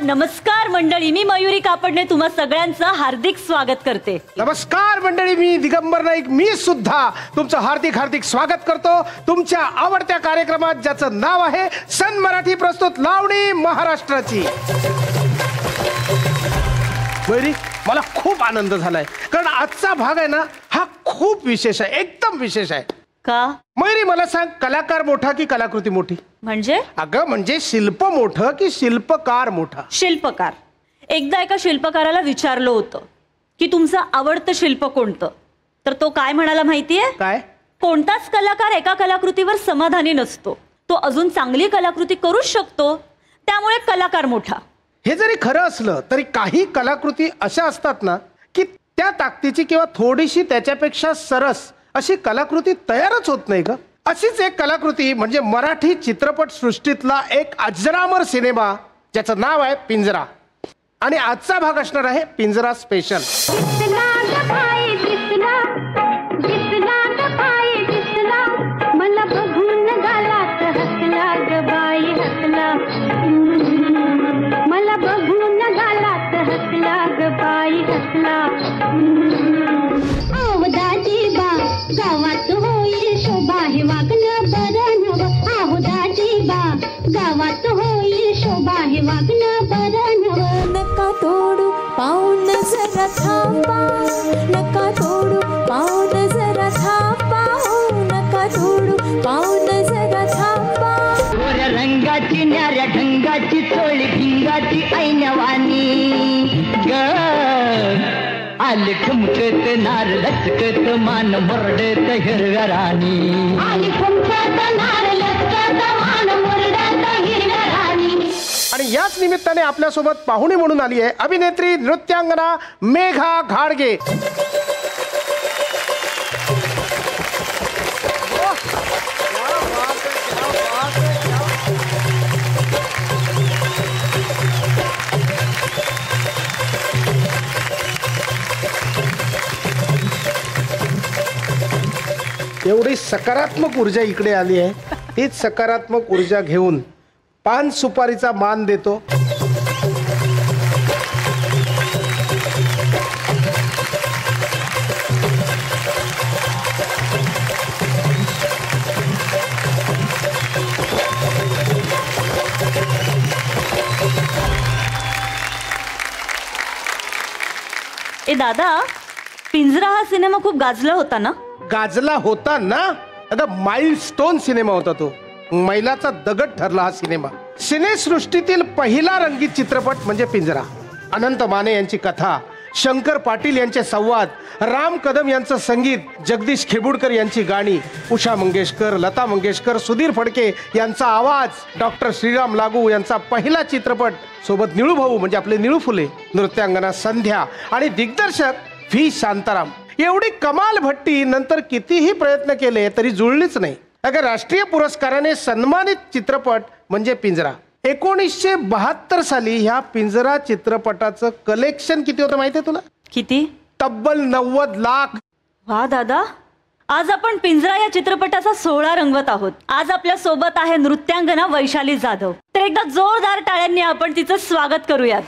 नमस्कार मंडळी, मी मयुरी कापडणे तुम्हा सगळ्यांचं हार्दिक स्वागत करते. नमस्कार मंडळी, मी दिगंबर नाईक, मी सुद्धा तुमचं हार्दिक हार्दिक स्वागत करतो तुमच्या आवडत्या कार्यक्रमात, ज्याचं नाव आहे सन मराठी प्रस्तुत लावणी महाराष्ट्राची. मयुरी, मला खूप आनंद झालाय, कारण आजचा भाग आहे ना, हा खूप विशेष आहे, एकदम विशेष आहे. का मयुरी, मला सांग, कलाकार मोठा की कलाकृती मोठी? म्हणजे? अगं म्हणजे शिल्प मोठं की शिल्पकार मोठा? शिल्पकार. एकदा एका शिल्पकाराला विचारलं होतं की तुमचं आवडतं शिल्प कोणतं, तर तो काय म्हणाला माहितीये? काय? कोणताच कलाकार एका कलाकृतीवर समाधानी नसतो, तो अजून चांगली कलाकृती करूच शकतो, त्यामुळे कलाकार मोठा. हे जरी खरं असलं तरी काही कलाकृती अशा असतात ना की त्या ताकदीची किंवा थोडीशी त्याच्यापेक्षा सरस अशी कलाकृती तयारच होत नाही का? अशीच एक कलाकृती म्हणजे मराठी चित्रपट सृष्टीतला एक अजरामर सिनेमा, ज्याचं नाव आहे पिंजरा. आणि आजचा भाग असणार आहे पिंजरा स्पेशल. गावात होईल शोभा हे वागणं बरं नवं. आहुदाची बा गावात होईल शोभा हे वागणं बरं नवं. नका तोडू पाऊन जरा थांबा, नका तोडू पाऊन जरा थांबा, नका तोडू पाऊन जरा थांबा. गोऱ्या रंगाची न्याऱ्या ढंगाची चोळी भिंगाची ऐनवानी ग आले ठुमकत नार लचकत मान मुरडत हिरव्या राणी. आली ठुमकत नार लचकत मान मुरडत हिरव्या राणी. आणि याच निमित्ताने आपल्यासोबत पाहुणी म्हणून आली आहे अभिनेत्री नृत्यांगना मेघा घाडगे. एवढी सकारात्मक ऊर्जा इकडे आली आहे, तीच सकारात्मक ऊर्जा घेऊन पान सुपारीचा मान देतो. ए दादा, पिंजरा हा सिनेमा खूप गाजला होता ना? गाजला होता ना? आता माइलस्टोन सिनेमा होता तो, मैलाचा दगड ठरला हा सिनेमा. सिनेसृष्टीतील पहिला रंगीत चित्रपट म्हणजे पिंजरा. अनंत माने यांची कथा, शंकर पाटील यांचे संवाद, राम कदम यांचं संगीत, जगदीश खेबुडकर यांची गाणी, उषा मंगेशकर, लता मंगेशकर, सुधीर फडके यांचा आवाज, डॉक्टर श्रीराम लागू यांचा पहिला चित्रपट, सोबत निळू भाऊ म्हणजे आपले निळू फुले, नृत्यांगना संध्या आणि दिग्दर्शक व्ही शांताराम. एवढी कमाल भट्टी नंतर कितीही प्रयत्न केले तरी जुळलीच नाही. अगर राष्ट्रीय पुरस्काराने सन्मानित चित्रपट म्हणजे पिंजरा. 1972 साली ह्या पिंजरा चित्रपटाचं कलेक्शन किती होतं माहितीये तुला? किती? तब्बल 90 लाख. वा दादा, आज आपण पिंजरा या चित्रपटाचा सोहळा रंगवत आहोत. आज आपल्या सोबत आहे नृत्यांगना वैशाली जाधव. तर एकदा जोरदार टाळ्यांनी आपण तिचं स्वागत करूयात.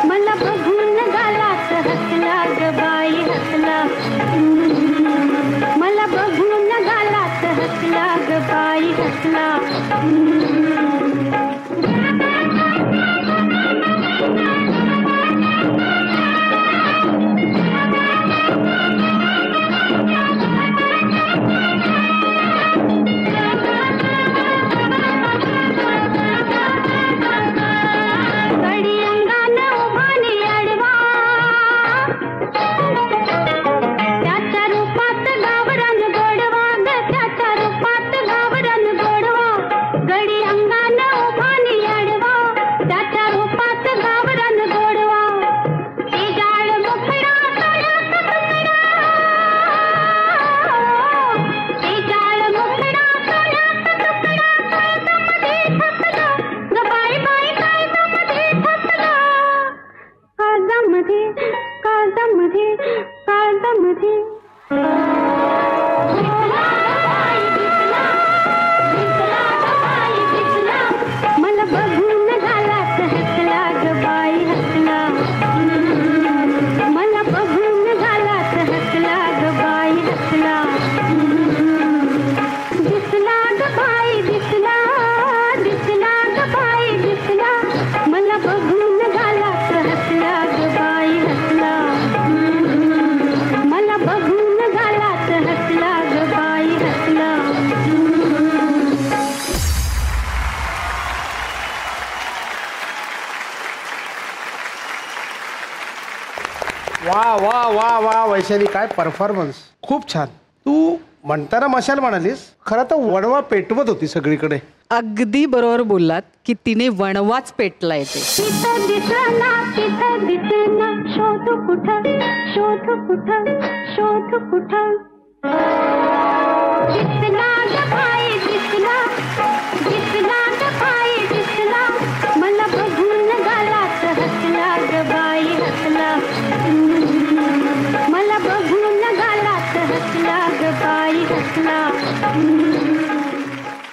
मला बघून गालात हसला ग बाई हसला. हसला वा वा वा वा वैशाली, काय परफॉर्मन्स, खूप छान. तू म्हणताना मशाल म्हणालीस, खरं तर वणवा पेटवत होती सगळीकडे. अगदी बरोबर बोललात की तिने वणवाच पेटला येते. तिथं दिसना शोध कुठं शोध कुठं शोध कुठं दिसला ग बाई दिसला दिसला ग बाई दिसला मला बघून गालात हसला ग बाई हसला मला बघून गालात हसला ग बाई हसला.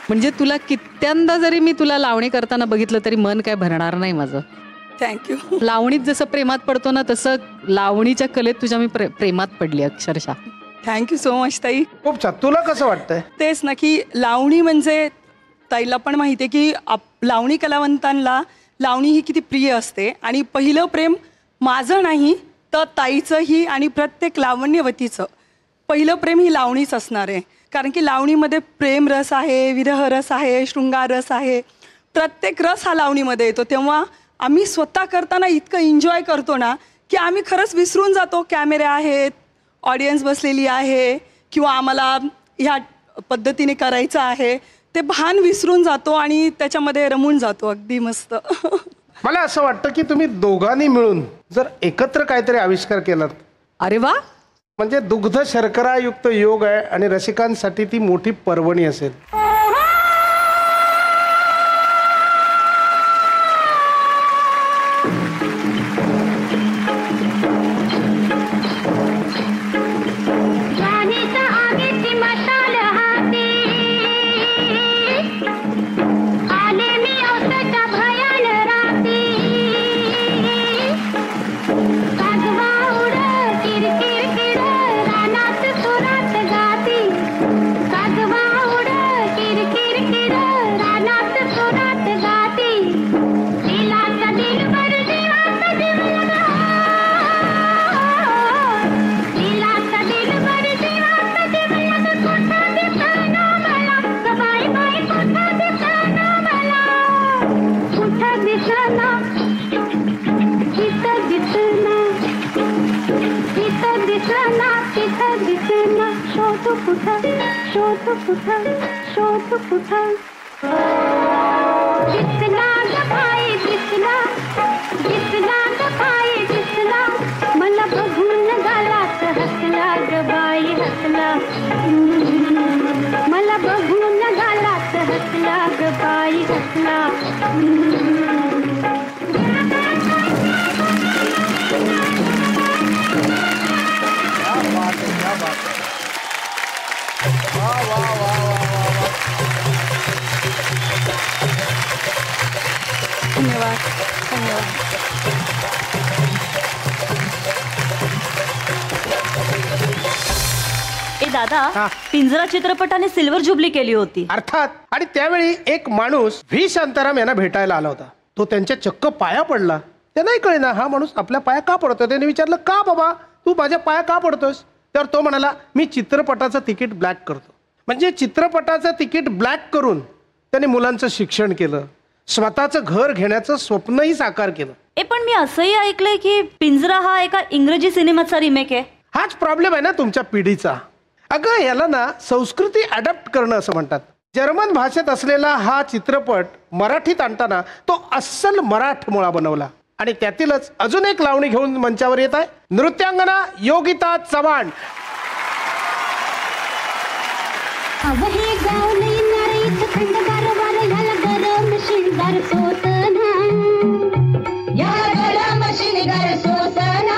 म्हणजे तुला कित्यांदा जरी मी तुला लावणी करताना बघितलं तरी मन काय भरणार नाही माझं. थँक्यू. लावणीत जसं प्रेमात पडतो ना तसं लावणीच्या कलेत तुझ्या मी प्रेमात पडली अक्षरशः. थँक्यू सो मच ताई. खूप छान. तुला कसं वाटतंय? तेच ना की लावणी म्हणजे ताईला पण माहिती आहे की लावणी कलावंतांना लावणी ही किती प्रिय असते आणि पहिलं प्रेम माझं नाही तर ताईचंही आणि प्रत्येक लावण्यवतीचं पहिलं प्रेम ही लावणीच असणार आहे. कारण की लावणीमध्ये प्रेम रस आहे, विरह रस आहे, शृंगार रस आहे, प्रत्येक रस हा लावणीमध्ये येतो. तेव्हा आम्ही स्वतः करताना इतकं एन्जॉय करतो ना की आम्ही खरंच विसरून जातो कॅमेरे आहेत, ऑडियन्स बसलेली आहे किंवा आम्हाला ह्या पद्धतीने करायचं आहे, ते भान विसरून जातो आणि त्याच्यामध्ये रमून जातो. अगदी मस्त. मला असं वाटतं की तुम्ही दोघांनी मिळून जर एकत्र काहीतरी आविष्कार केलात. अरे वा. म्हणजे दुग्ध शर्करायुक्त योग आहे आणि रसिकांसाठी ती मोठी पर्वणी असेल. मला बघून गालात हसला ग बाई हसला मला बघून गालात हसला ग बाई हसला. धन्यवाद. धन्यवाद. ए दादा, पिंजरा चित्रपटाने सिल्वर जुबली केली होती. अर्थात. आणि त्यावेळी एक माणूस व्ही शांताराम यांना भेटायला आला होता. तो त्यांच्या चक्क पाया पडला. त्यांनाही कळेना हा माणूस आपल्या पाया का पडतोय. त्याने विचारलं, का बाबा तू माझ्या पाया का पडतोयस? तर तो म्हणाला, मी चित्रपटाचं तिकीट ब्लॅक करतो. म्हणजे चित्रपटाचं तिकीट ब्लॅक करून त्याने मुलांचं शिक्षण केलं, स्वतःचं घर घेण्याचं स्वप्नही साकार केलं. पण मी असंही ऐकलंय की पिंजरा हा एका इंग्रजी सिनेमाचा रिमेक आहे. हाच प्रॉब्लेम आहे ना तुमच्या पिढीचा. अगं याला ना संस्कृती अडॅप्ट करणं असं म्हणतात. जर्मन भाषेत असलेला हा चित्रपट मराठीत आणताना तो अस्सल मराठमोळा बनवला. आणि त्यातीलच अजून एक लावणी घेऊन मंचावर येत आहे नृत्यांगना योगिता चव्हाण. हे गाव नाही नारळीचं थंडगार वारं ह्याला गरम शिणगार सोसना, ह्याला गरम शिणगार सोसना.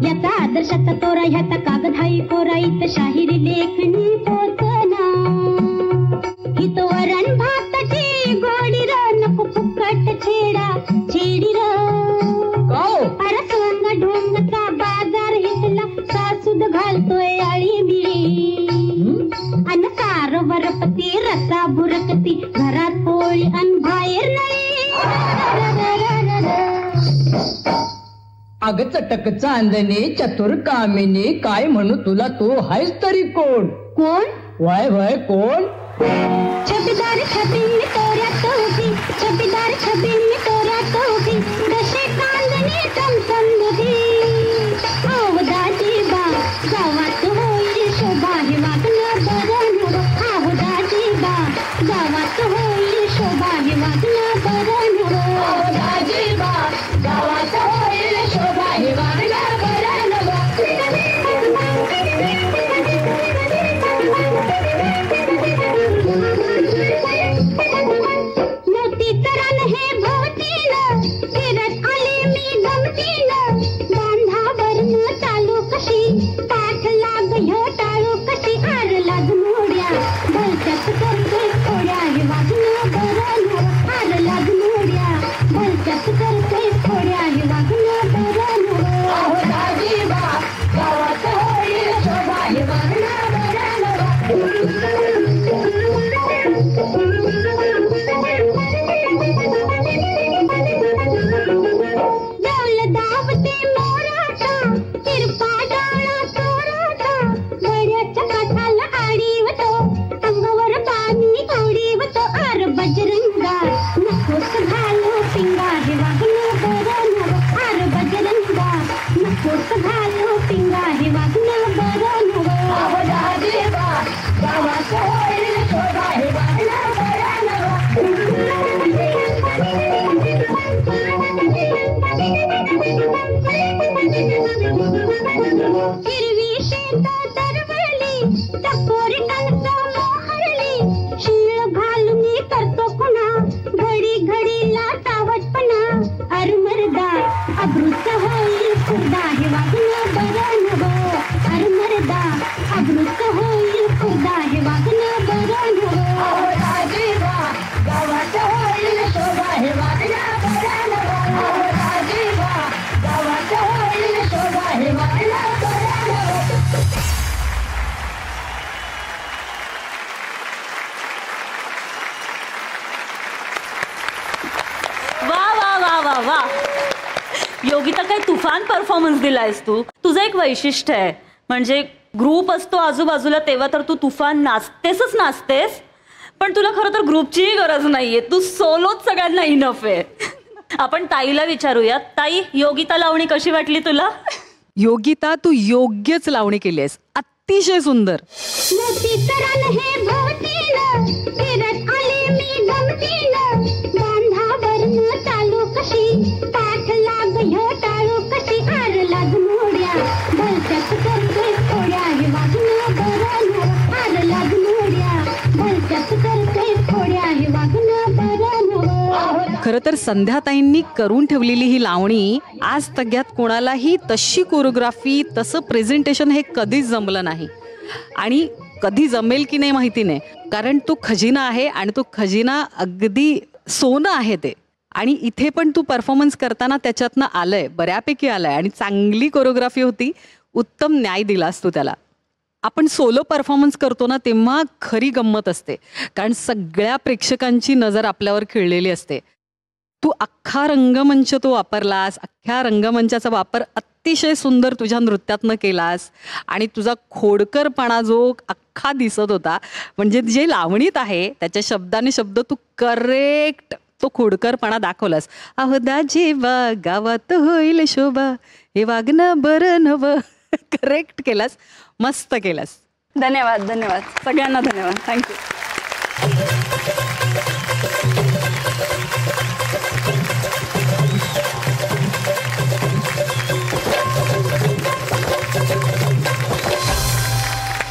याचा आदर्शाचा तोरा ह्याचा कागदाई कोरा इथं शाहिरी लेखणी पोचना. हित वरण भाताची गोडी र नको फुकट छेडा छेडी र. अरे सोंग ढोंगचा बाजार हितला सासूद घालतोय आळी बिळी. अन सार वरपती रसा बुरकती घरात पोळी अन बाहेर नाही. अग चटक चांदणे चतुर कामिनी काय म्हणू तुला तू हायस तरी कोण? कोण? वय वय कोण? छबीदार छबीन तोऱ्यात उभी, छबीदार छबीन तोऱ्यात उभी, कसे कांदणे चमचम दुधी. दाजी बा गावात होईल शोभा हे वागणं बरं नवं. दाजी बा गावात होईल शोभा हे वागणं बरं नवं. दाजी बा गावात होईल शोभा हे वागणं बरं नवं. मोतीचं रान हे भोवतीनं फिरत आले मी गमतीनं. बांधावरनं चालू कशी पाठ लाग ह्यो टाळू कशी. आर लाग मोड्या भलत्यात करतोय थोड्या हे वागणं बरं नवं. आर लाग मोड्या भलत्यात करतोय थोड्या हे वागणं बरं नवं. दाजी बा गावात होईल शोभा हे वागणं बरं नवं. डौल दावते मोराचा तिरपा डाळा चोराचा. गड्याच्या काठाला आडीवतो अंगावर पाणी ओढीवतो. आर बजरंगा नकोस घालू पिंगा हे वागणं बरं नवं. आर बजरंगा नकोस घालू पिंगा हे वागणं बरं नवं. दाजी बा गावात होईल शोभा हे वागणं बरं नवं. हिरवी शेत दरवळली टपोरी कणसं मोहरली. शीळ घालून करतो कुणा घडी घडीला तावटपणा. अरमरदा अब्रूच होईल खुर्दा हे वागणं बरं नवं. अरमरदा अब्रूच होईल खुर्दा हे वागणं बरं नवं. दाजी बा गावात होईल शोभा हे वागणं बरं नवं. दाजी बा गावात होईल शोभा हे वागणं बरं नवं. वा वा वा वा वा. योगिता, काय तुफान परफॉर्मन्स दिलायस तू. तुझं एक वैशिष्ट्य आहे, म्हणजे ग्रुप असतो आजूबाजूला तेव्हा तर तू तुफान नाचतेसच नाचतेस. पण तुला खरं तर ग्रुपचीही गरज नाहीये, तू सोलोच सगळ्यांना इनफ आहे. आपण ताईला विचारूयात. ताई, योगिता लावणी कशी वाटली तुला? योगिता, तू योग्यच लावणी केली आहेस, अतिशय सुंदर. मोतीचं रान हे भोवतीनं फिरत आले मी गमतीनं. बांधावरनं चालू कशी पाठ लाग ह्यो टाळू कशी. आर लाग मोड्या भलत्यात करतोय थोड्या हे वागणं बरं नवं. आर लाग मोड्या भलत्यात करतोय थोड्या हे वागणं बरं नवं. खरं तर संध्याताईंनी करून ठेवलेली ही लावणी आज तग्यात कोणालाही तशी कोरिओग्राफी, तसं प्रेझेंटेशन हे कधीच जमलं नाही. आणि कधी जमेल की नाही माहिती नाही, कारण तो खजिना आहे आणि तो खजिना अगदी सोनं आहे ते. आणि इथे पण तू परफॉर्मन्स करताना त्याच्यातनं आलंय, बऱ्यापैकी आलंय आणि चांगली कोरिओग्राफी होती. उत्तम न्याय दिलास तू त्याला. आपण सोलो परफॉर्मन्स करतो ना तेव्हा खरी गंमत असते, कारण सगळ्या प्रेक्षकांची नजर आपल्यावर खिळलेली असते. तू अख्खा रंगमंच तो वापरलास, अख्ख्या रंगमंचाचा वापर अतिशय सुंदर तुझ्या नृत्यातनं केलास आणि तुझा खोडकरपणा जो अख्खा दिसत होता, म्हणजे जे लावणीत आहे त्याच्या शब्दाने शब्द तू करेक्ट तो खोडकरपणा दाखवलास. अहो दाजी वा गावात होईल शोभा, हे वागणं बरं नवं, करेक्ट केलास, मस्त केलास. धन्यवाद धन्यवाद सगळ्यांना धन्यवाद. थँक्यू.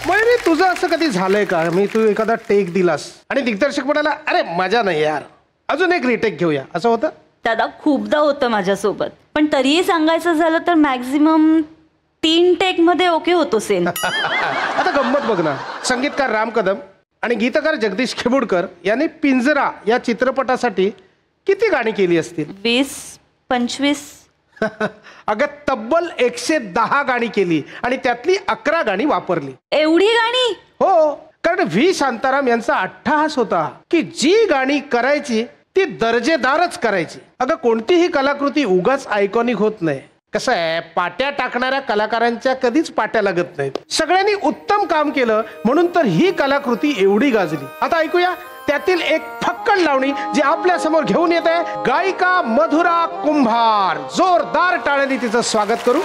मयुरी, तुझं असं कधी झालंय का मी तू एखादा टेक दिलास आणि दिग्दर्शक म्हणाला अरे मजा नाही यार, अजून एक रिटेक घेऊया, असं होतं? दादा खूपदा होतं माझ्यासोबत, पण तरीही सांगायचं झालं तर मॅक्झिमम 3 टेक मध्ये ओके होतो सेन. आता गंमत बघ ना, संगीतकार राम कदम आणि गीतकार जगदीश खेबुडकर यांनी पिंजरा या चित्रपटासाठी किती गाणी केली असतील? 20-25. अगं तब्बल 110 गाणी केली आणि त्यातली 11 गाणी वापरली. एवढी गाणी? हो, कारण व्ही शांताराम यांचा अट्टहास होता की जी गाणी करायची ती दर्जेदारच करायची. अगं कोणतीही कलाकृती उगाच आयकॉनिक होत नाही. कसं आहे, पाट्या टाकणाऱ्या कलाकारांच्या कधीच पाट्या लागत नाहीत. सगळ्यांनी उत्तम काम केलं म्हणून तर ही कलाकृती एवढी गाजली. आता ऐकूया त्यातील एक फक्कड लावणी जी आपल्या समोर घेऊन येत आहे गायिका मधुरा कुंभार. जोरदार टाळ्यांनी तिचं स्वागत करू.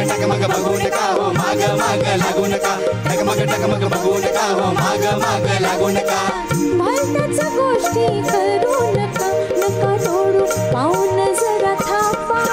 टकमग बघू नका हो माग माग लागू नका, टकमग बघू नका हो माग माग लागू नका. भलत्याच गोष्टी करू नका, नका तोडू पाऊन जरा थांबा.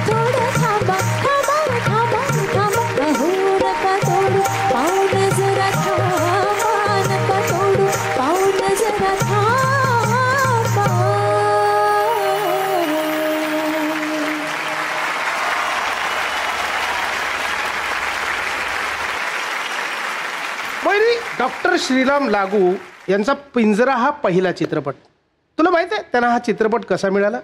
थोडं डॉक्टर श्रीराम लागू यांचा पिंजरा हा पहिला चित्रपट. तुला माहित आहे त्यांना हा चित्रपट कसा मिळाला?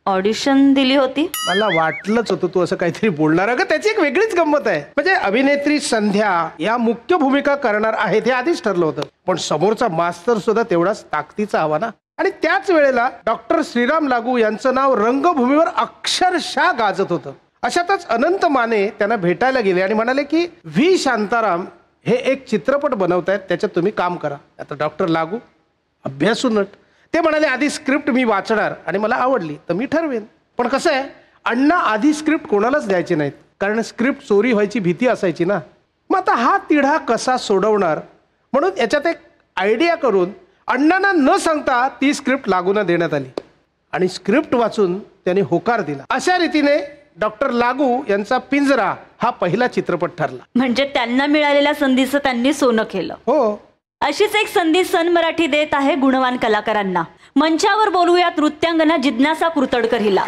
ऑडिशन दिली होती. मला वाटलंच होतं तू असं काहीतरी बोलणार. अगं त्याची एक वेगळीच गंमत आहे. म्हणजे अभिनेत्री संध्या या मुख्य भूमिका करणार आहेत हे आधीच ठरलं होतं, पण समोरचा मास्तर सुद्धा तेवढाच ताकदीचा हवा ना. आणि त्याच वेळेला डॉक्टर श्रीराम लागू यांचं नाव रंगभूमीवर अक्षरशः गाजत होतं. अशातच अनंत माने त्यांना भेटायला गेले आणि म्हणाले की व्ही शांताराम हे एक चित्रपट बनवतायत, त्याच्यात तुम्ही काम करा. आता डॉक्टर लागू अभ्यासू नट, ते म्हणाले आधी स्क्रिप्ट मी वाचणार आणि मला आवडली तर मी ठरवेन. पण कसं आहे, अण्णा आधी स्क्रिप्ट कोणालाच द्यायची नाहीत, कारण स्क्रिप्ट चोरी व्हायची भीती असायची ना. मग आता हा तिढा कसा सोडवणार म्हणून याच्यात एक आयडिया करून अण्णांना न सांगता ती स्क्रिप्ट लागून देण्यात आली आणि स्क्रिप्ट वाचून त्याने होकार दिला. अशा रीतीने डॉक्टर लागू यांचा पिंजरा हा पहिला चित्रपट ठरला. म्हणजे त्यांना मिळालेल्या संधीचं त्यांनी सोनं केलं. हो, अशीच एक संधी सन मराठी देत आहे गुणवान कलाकारांना. मंचावर बोलूयात नृत्यांगना जिज्ञासा कुरतडकर हिला.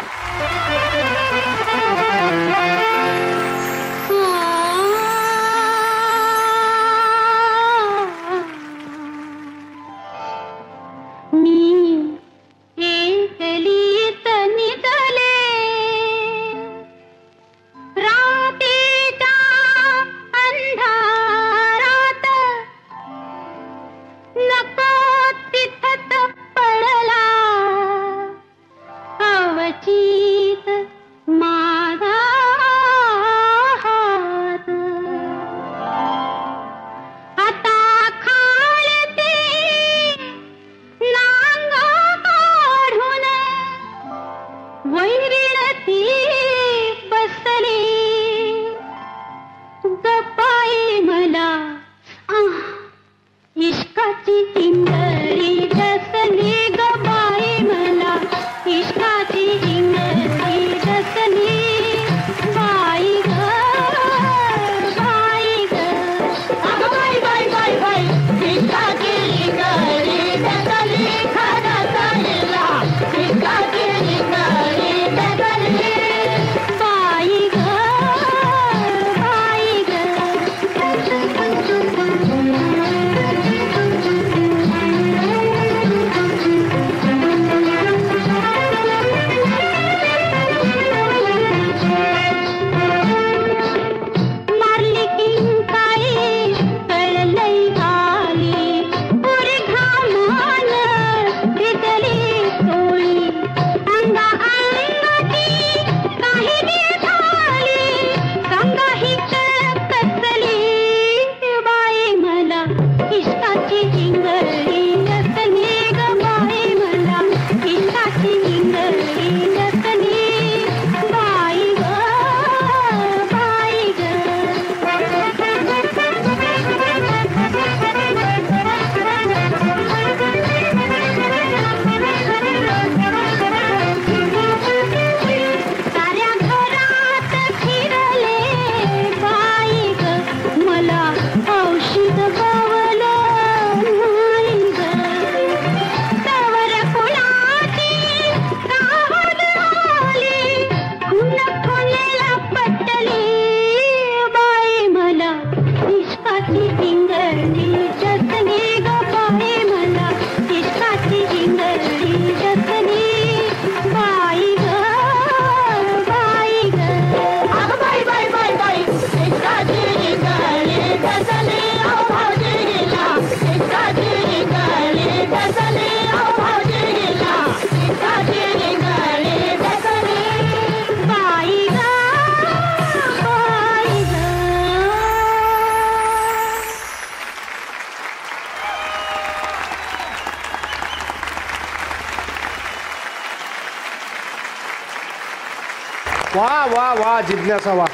वा वा वा जिज्ञासा वा.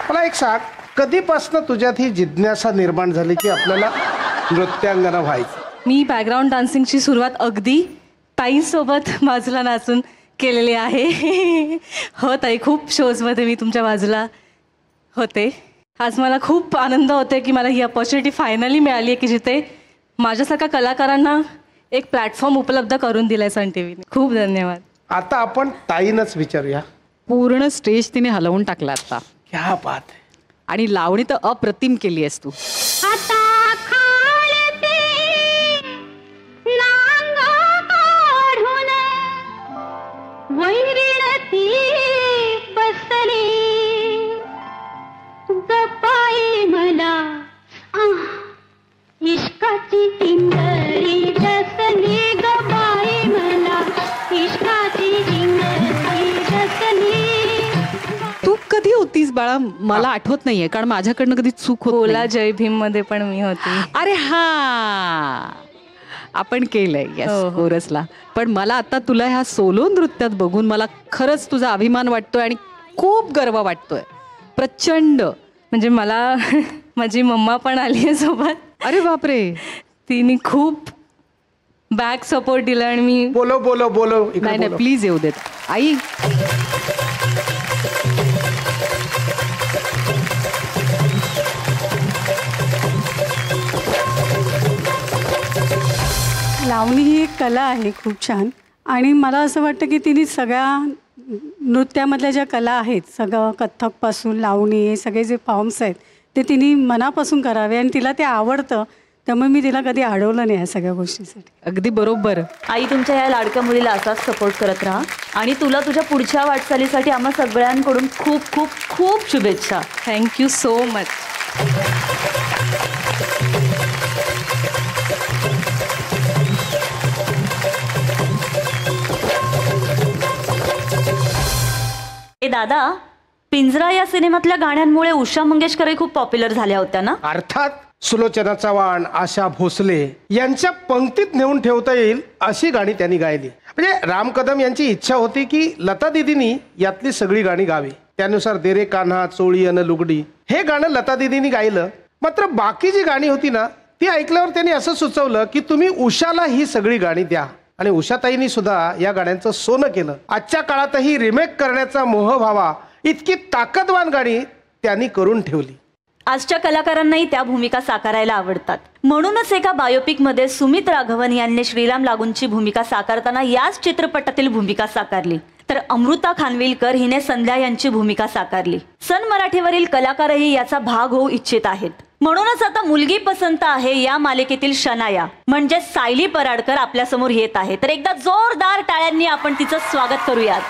मला एक सांग, कधीपासून तुझ्यात ही जिज्ञासा निर्माण झाली की आपल्याला नृत्यांगना व्हायचं? मी बॅकग्राऊंड डान्सिंगची सुरुवात अगदी ताईंसोबत बाजूला नाचून केलेली आहे. हो ताई, खूप शोजमध्ये मी तुमच्या बाजूला होते. आज मला खूप आनंद होते की मला ही अपॉर्च्युनिटी फायनली मिळाली आहे की जिथे माझ्यासारख्या कलाकारांना एक प्लॅटफॉर्म उपलब्ध करून दिलाय सन टीव्हीने. खूप धन्यवाद. आता आपण ताईनच विचारूया. पूर्ण स्टेज तिने हलवून टाकला आता. क्या बात आहे. आणि लावणी तर अप्रतिम केली आहेस तू. आता खाळते वैरिणती बसली गप्पाई मला इश्काची इंगळी रसली गबाई मला इश्काची इंगळी रसली. तू कधी होतीस बाळा? मला आठवत नाहीये, कारण माझ्याकडनं कधी चूक होत ओला नाही. जय भीम मध्ये पण मी होती. अरे हा, आपण केलंय यस कोरसला. पण मला आता तुला ह्या सोलो नृत्यात बघून मला खरंच तुझा अभिमान वाटतोय आणि खूप गर्व वाटतोय, प्रचंड. म्हणजे मला माझी मम्मा पण आली आहे सोबत. अरे बापरे. तिने खूप बॅक सपोर्ट दिला आणि मी बोलो बोलो बोलो. नाही नाही प्लीज येऊ देत आई. लावणी ही एक कला आहे खूप छान, आणि मला असं वाटतं की तिने सगळ्या नृत्यामधल्या ज्या कला आहेत, सगळं कथ्थकपासून लावणी, हे सगळे जे फॉर्म्स आहेत ते तिने मनापासून करावे आणि तिला ते आवडतं. त्यामुळे मी तिला कधी अडवलं नाही या सगळ्या गोष्टीसाठी. अगदी बरोबर. आई, तुमच्या या लाडक्या मुलीला असाच सपोर्ट करत राहा आणि तुला तुझ्या पुढच्या वाटचालीसाठी आम्हा सगळ्यांकडून खूप खूप खूप शुभेच्छा. Thank you so much. दादा, पिंजरा या सिनेमातल्या गाण्यांमुळे उषा मंगेशकरही खूप पॉप्युलर झाल्या होत्या ना? अर्थात. सुलोचना चव्हाण, आशा भोसले यांच्या पंक्तीत नेऊन ठेवता येईल अशी गाणी त्यांनी गायली. म्हणजे राम कदम यांची इच्छा होती की लता दिदींनी यातली सगळी गाणी गावी. त्यानुसार देरे कान्हा, चोळी अन लुगडी हे गाणं लता दिदींनी गायलं. मात्र बाकी जी गाणी होती ना, ती ऐकल्यावर त्यांनी असं सुचवलं की तुम्ही उषाला ही सगळी गाणी द्या. आणि उषाताईंनी सुद्धा या गाण्यांचं सोनं केलं. आजच्या काळातही रिमेक करण्याचा मोह व्हावा इतकी ताकदवान गाणी त्यांनी करून ठेवली. आजच्या कलाकारांनाही त्या भूमिका साकारायला आवडतात. म्हणूनच एका बायोपिकमध्ये सुमित राघवन यांनी श्रीराम लागूंची भूमिका साकारताना याच चित्रपटातील भूमिका साकारली. तर अमृता खानविलकर हिने संध्या यांची भूमिका साकारली. सन मराठीवरील कलाकारही याचा भाग होऊ इच्छित आहेत. म्हणूनच आता मुलगी पसंत आहे या मालिकेतील शनाया म्हणजे सायली पराडकर आपल्या समोर येत आहे. तर एकदा जोरदार टाळ्यांनी आपण तिचं स्वागत करूयात.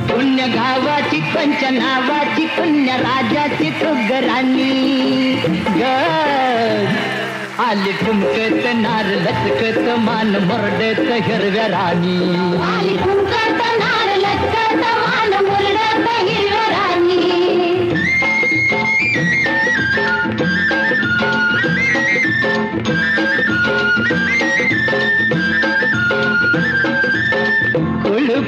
पुण्य गावाची पंच नावाची पुण्य राजाची तुगराणी ग आली ठुमकत नार लचकत मान मरडत हिरव्या राणी. आली ठुमकत नार लचकत मान मुरडत हिरव्या राणी.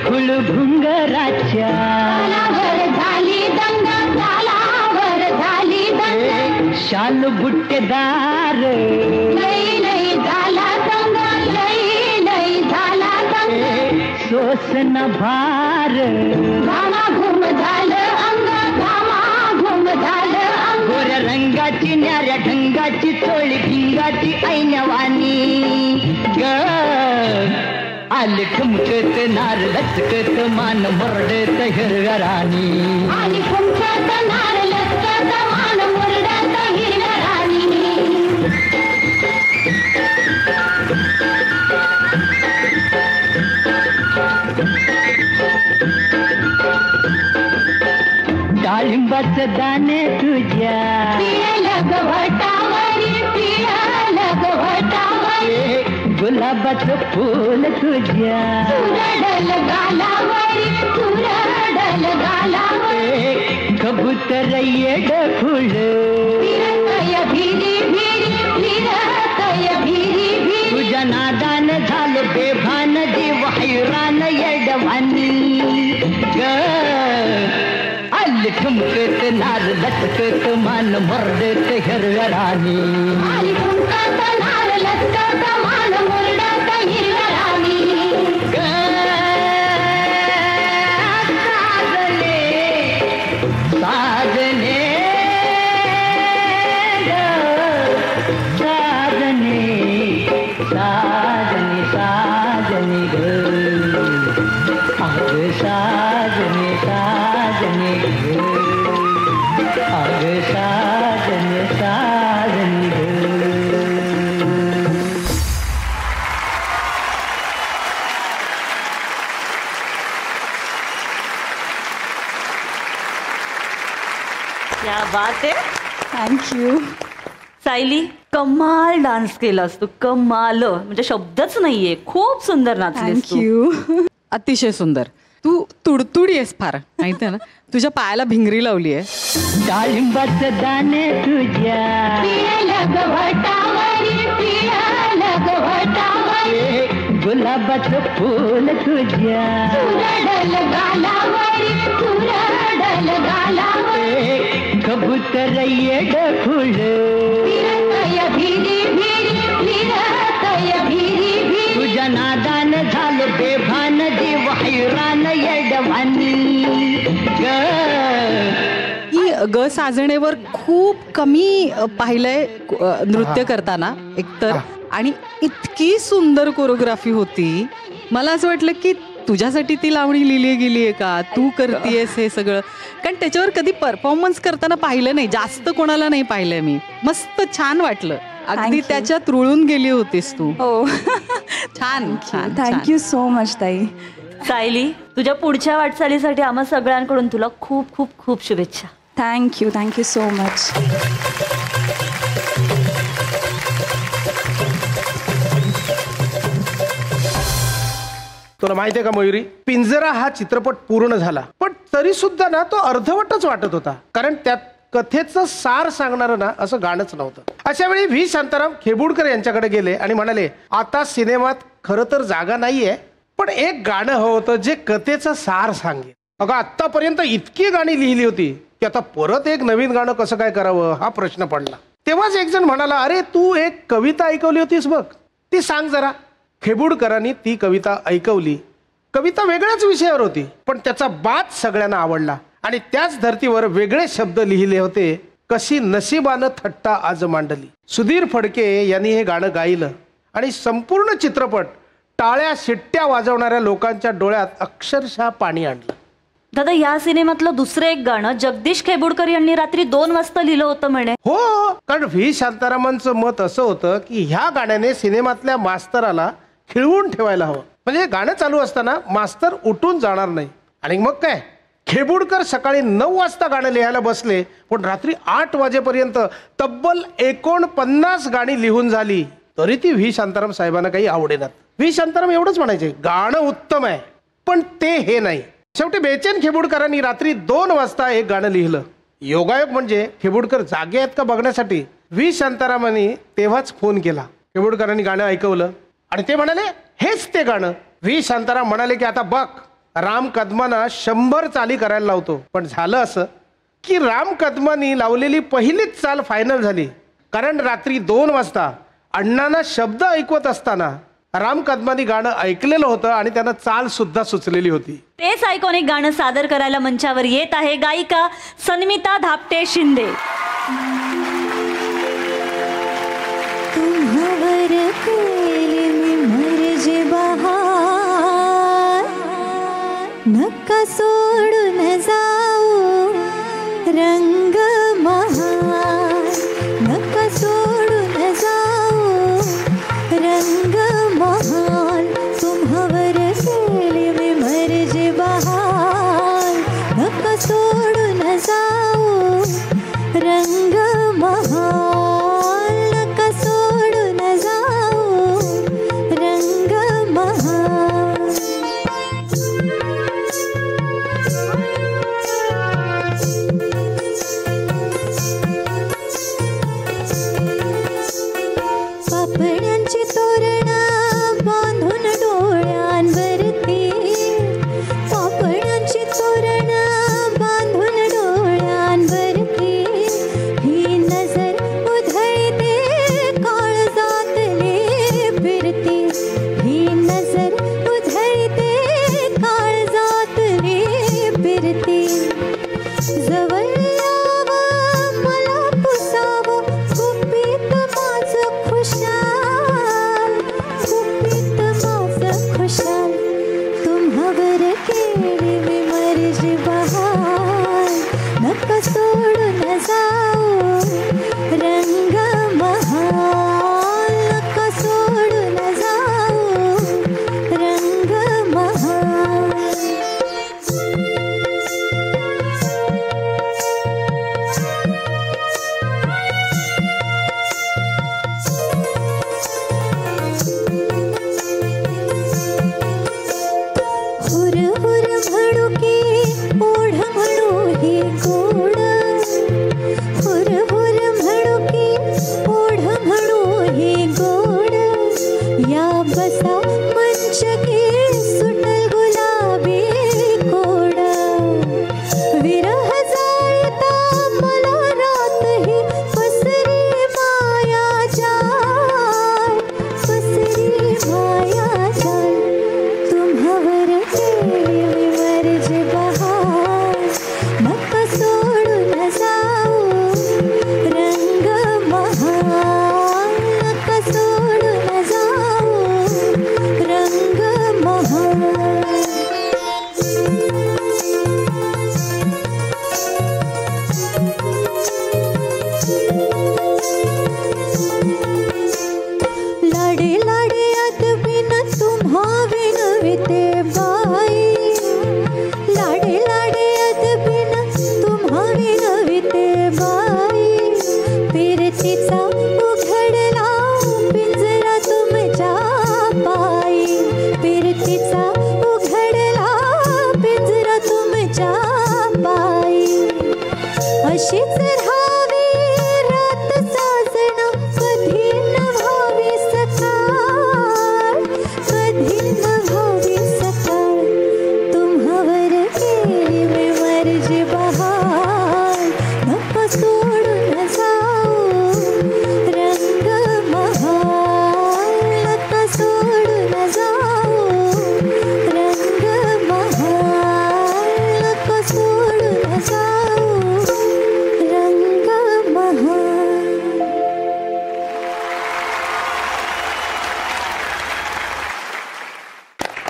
खुळ भुंगराच्या तालावर झाली दंग, तालावर झाली दंग. शाल बुट्टेदार लई लई झाला दंग, लई लई झाला दंग. सोसन भार घामाघूम झालं अंग, घामाघूम झालं अंग. गोऱ्या रंगाची न्याऱ्या ढंगाची चोळी भिंगाची ऐनवानी ग आली ठुमकत नार लचकत मान मरडत हिरव्या राणी. आली ठुमकत नार लचकत मान मुरडत हिरव्या राणी. डाळिंबाचं दाणे तुझ्या पिळलं गव्हाटावरी, पिळलं गव्हाटावरी. गुलाबाचं फूल तुझ्या तुरडल गालावरी, तुरडल गालावरी. कबूतर येड फुल फिरतय भिरी भिरी, फिरतय भिरी भिरी. तुझ्या नादान झालं बेभान जीव हैरान येडवानी ग आली ठुमकत नार लचकत मान मरडत हिरव्या राणी. आली ठुमकत नार लचकत मान मुरडत हिरव्या राणी. साजने साजने साजने साजने ग साजने साजने आग साजने साजने क्या बात आहे. थँक्यू. सायली, कमाल डान्स केलास तू, कमाल, म्हणजे शब्दच नाहीये. खूप सुंदर नाचलीस तू. थँक्यू. अतिशय सुंदर. तू तुडतुडी आहेस फार, माहिती आहे ना. तुझ्या पायाला भिंगरी लावली आहे. डाळिंबाचे दाणे तुझ्या गुलाबाचं फूल तुझ्या कबूतर येड फुल तुझ्या नादान झालं बेभान जीव हैरान येडवानी ही ग साजणेवर खूप कमी पाहिलंय नृत्य करताना एकतर, आणि इतकी सुंदर कोरिओग्राफी होती. मला असं वाटलं की तुझ्यासाठी ती लावणी लिहिली गेली आहे का, तू करतेयस हे सगळं, कारण त्याच्यावर कधी परफॉर्मन्स करताना पाहिलं नाही, जास्त कोणाला नाही पाहिलंय मी. मस्त छान वाटलं, अगदी त्याच्यात रुळून गेली होतीस तू. हो. छान छान. थँक्यू सो मच ताई. सायली, तुझ्या पुढच्या वाटचालीसाठी आम्हा सगळ्यांकडून तुला खूप खूप खूप शुभेच्छा. Thank you so much. तुला माहितीये का मयुरी, पिंजरा हा चित्रपट पूर्ण झाला, पण तरी सुद्धा ना तो अर्धवटच वाटत होता, कारण त्यात कथेचं सार सांगणारं ना असं गाणंच नव्हतं. अशा वेळी व्ही शांताराम खेबुडकर यांच्याकडे गेले आणि म्हणाले, आता सिनेमात खरं तर जागा नाहीये, पण एक गाणं हवं होतं जे कथेचं सार सांगेल. अगं आतापर्यंत इतकी गाणी लिहिली होती की आता परत एक नवीन गाणं कसं काय करावं हा प्रश्न पडला. तेव्हाच एक जण म्हणाला, अरे तू एक कविता ऐकवली होतीस बघ, ती सांग जरा. खेबुडकरांनी ती कविता ऐकवली. कविता वेगळ्याच विषयावर होती, पण त्याचा बात सगळ्यांना आवडला आणि त्याच धर्तीवर वेगळे शब्द लिहिले होते. कशी नशिबानं थट्टा आज मांडली. सुधीर फडके यांनी हे गाणं गायलं आणि संपूर्ण चित्रपट टाळ्या शिट्ट्या वाजवणाऱ्या लोकांच्या डोळ्यात अक्षरशः पाणी आणलं. दादा, या सिनेमातलं दुसरं एक गाणं जगदीश खेबुडकर यांनी रात्री 2 वाजता लिहिलं होतं म्हणे. हो, कारण व्ही शांतारामांचं मत असं होतं की ह्या गाण्याने सिनेमातल्या मास्तराला खिळवून ठेवायला हवं, म्हणजे गाणं चालू असताना मास्तर उठून जाणार नाही. आणि मग काय, खेबुडकर सकाळी 9 वाजता गाणं लिहायला बसले, पण रात्री 8 वाजेपर्यंत तब्बल 49 गाणी लिहून झाली, तरी ती व्ही शांताराम साहेबांना काही आवडेनात. व्ही शांताराम एवढंच म्हणायचे, गाणं उत्तम आहे, पण ते हे नाही. शेवटी बेचैन खेबुडकरांनी रात्री 2 वाजता एक गाणं लिहिलं. योगायोग म्हणजे खेबुडकर जागे आहेत का बघण्यासाठी व्ही शांतारामांनी तेव्हाच फोन केला. खेबुडकरांनी गाणं ऐकवलं आणि ते म्हणाले, हेच ते गाणं. व्ही शांताराम म्हणाले की आता बघ, राम कदमांना 100 चाली करायला लावतो. पण झालं असं की राम कदमांनी लावलेली पहिलीच चाल फायनल झाली, कारण रात्री 2 वाजता अण्णांना शब्द ऐकवत असताना राम कदमांनी गाणं ऐकलेलं होतं आणि त्यांना चाल सुद्धा सुचलेली होती. तेच आयकॉनिक गाणं सादर करायला मंचावर येत आहे गायिका सन्मिता धापटे शिंदे. तुम्हावर केले मी मर्जी बहार, नका सोडून जाऊ रंग महार, नका सोडून जाऊ रंग महाल. तुम्हावर केले मी मर्जी बहार, नका सोडून जाऊ रंग महाल, नका सोडून जाऊ रंग महाल.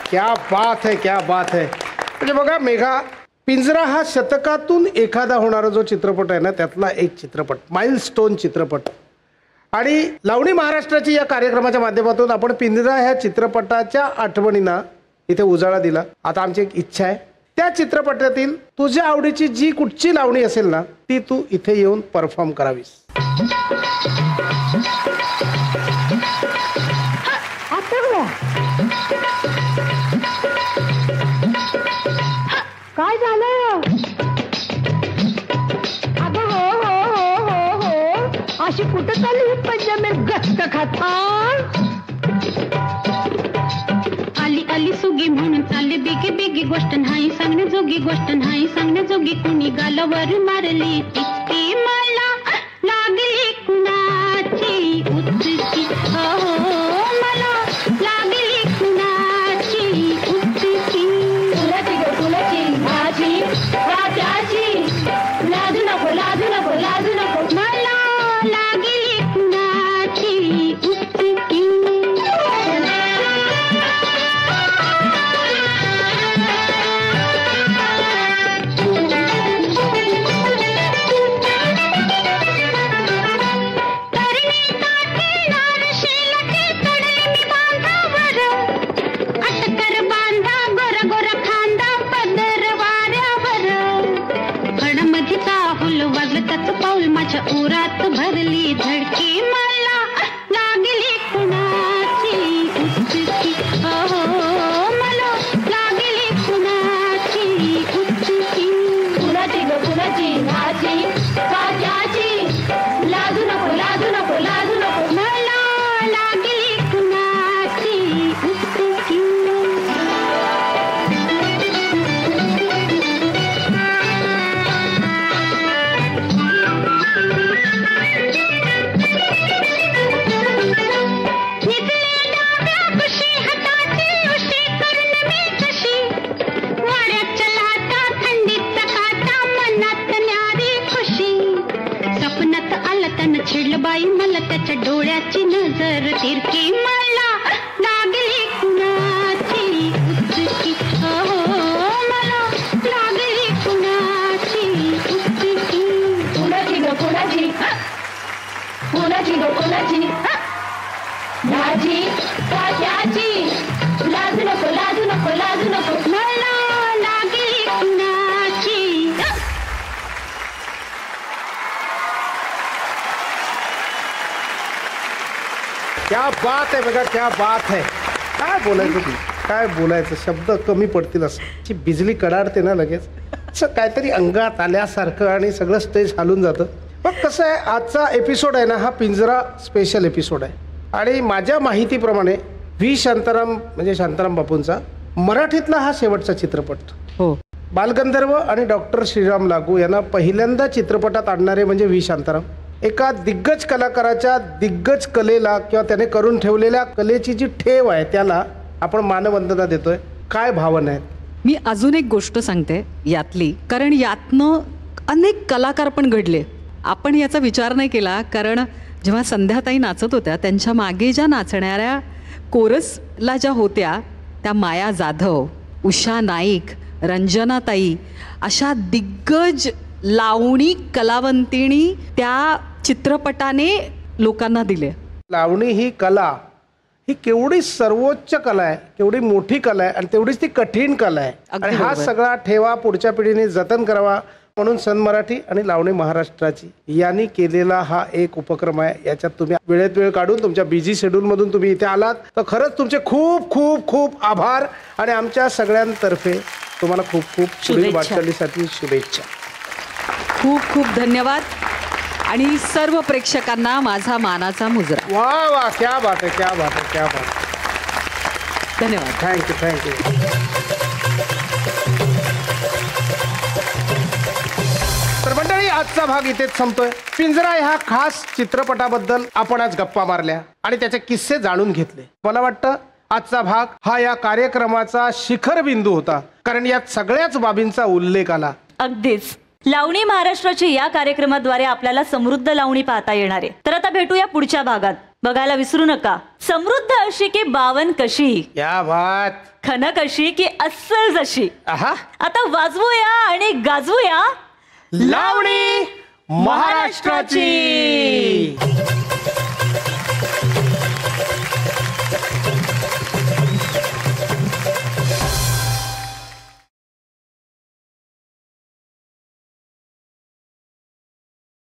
क्या बात है, क्या बात है. म्हणजे बघा मेघा, पिंजरा हा शतकातून एखादा होणारा जो चित्रपट आहे ना त्यातला एक चित्रपट, माइलस्टोन चित्रपट. आणि लावणी महाराष्ट्राची या कार्यक्रमाच्या माध्यमातून आपण पिंजरा ह्या चित्रपटाच्या आठवणींना इथे उजाळा दिला. आता आमची एक इच्छा आहे, त्या चित्रपटातील तुझ्या आवडीची जी कुठची लावणी असेल ना ती तू इथे येऊन परफॉर्म करावीस. काय झालं अगं? हो हो हो हो हो, अशी कुठं चालली ही पंजाबी गस्त कथा? आली आली सुगी म्हणून चालली बिगी बिगी, गोष्ट नाही सांगण्याजोगी, गोष्ट नाही सांगण्याजोगी. कुणी गालावर मारली तिचकी, मला लागली कुणाची उचकी. हो मला लागली कुणाची उचकी. तुलाची ग तुलाची माझी राजाची, लाजू नको लाजू नको लाजू नको, मला लागली कुणाची उचकी. पाऊल माझ्या उरात भरली धडकी, मला लागली कुणाची उचकी. हो मला लागली कुणाची उचकी. कुणाची ग कुणाची माझी राजाची, लाजू नको लाजू नको लाजू नको, मला लागली कुणाची उचकी. छिडलं बाई मला त्याच्या डोळ्याची नजर तिरकी, मला लागली कुणाची उचकी. हो मला लागली कुणाची उचकी. कुणाची ग कुणाची, कुणाची ग कुणाची माझी राजाची, लाजू नको लाजू नको लाजू नको, मला लागली कुणाची. क्या बात आहे बघा, क्या बात आहे. काय बोलायचं तू, काय बोलायचं, शब्द कमी पडतील. असं बिजली कडाडते ना लगेच, असं काहीतरी अंगात आल्यासारखं आणि सगळं स्टेज हालून जातं. पण कसं आहे, आजचा एपिसोड आहे ना हा पिंजरा स्पेशल एपिसोड आहे. आणि माझ्या माहितीप्रमाणे व्ही शांताराम म्हणजे शांताराम बापूंचा मराठीतला हा शेवटचा चित्रपट. हो. बालगंधर्व आणि डॉक्टर श्रीराम लागू यांना पहिल्यांदा चित्रपटात आणणारे म्हणजे व्ही शांताराम. एका दिग्गज कलाकाराच्या दिग्गज कलेला किंवा त्याने करून ठेवलेल्या कलेची जी ठेव आहे त्याला आपण मानवंदना देतोय. काय भावना आहेत? मी अजून एक गोष्ट सांगते यातली, कारण यातनं अनेक कलाकार पण घडले. आपण याचा विचार नाही केला, कारण जेव्हा संध्याताई नाचत होत्या त्यांच्या मागे ज्या नाचणाऱ्या कोरसला ज्या होत्या त्या माया जाधव, उषा नाईक, रंजनाताई अशा दिग्गज लावणी कलावंतिणी त्या चित्रपटाने लोकांना दिले. लावणी ही कला ही केवढी सर्वोच्च कला आहे, केवढी मोठी कला आहे आणि तेवढीच ती कठीण कला आहे. आणि हा सगळा ठेवा पुढच्या पिढीने जतन करावा म्हणून सन मराठी आणि लावणी महाराष्ट्राची यांनी केलेला हा एक उपक्रम आहे. याच्यात तुम्ही वेळेत वेळ काढून तुमच्या बिझी शेड्यूलमधून तुम्ही इथे आलात तर खरंच तुमचे खूप खूप खूप आभार आणि आमच्या सगळ्यांतर्फे तुम्हाला खूप खूप पुढील वाटचालीसाठी शुभेच्छा. खूप खूप धन्यवाद आणि सर्व प्रेक्षकांना माझा मानाचा मुजरा. वा वा, क्या बात आहे, क्या बात आहे, क्या बात आहे. धन्यवाद. Thank you thank you. तर मंडळी, आजचा भाग इथेच संपतोय. पिंजरा ह्या खास चित्रपटाबद्दल आपण आज गप्पा मारल्या आणि त्याचे किस्से जाणून घेतले. मला वाटतं आजचा भाग हा या कार्यक्रमाचा शिखर बिंदू होता, कारण यात सगळ्याच बाबींचा उल्लेख आला. अगदीच. लावणी महाराष्ट्राची या कार्यक्रमाद्वारे आपल्याला समृद्ध लावणी पाहता येणार आहे. तर आता भेटूया पुढच्या भागात. बघायला विसरू नका. समृद्ध अशी की बावन कशी, क्या बात. खनक अशी की अस्सल जशी. आहा. आता वाजवूया आणि गाजवूया लावणी महाराष्ट्राची.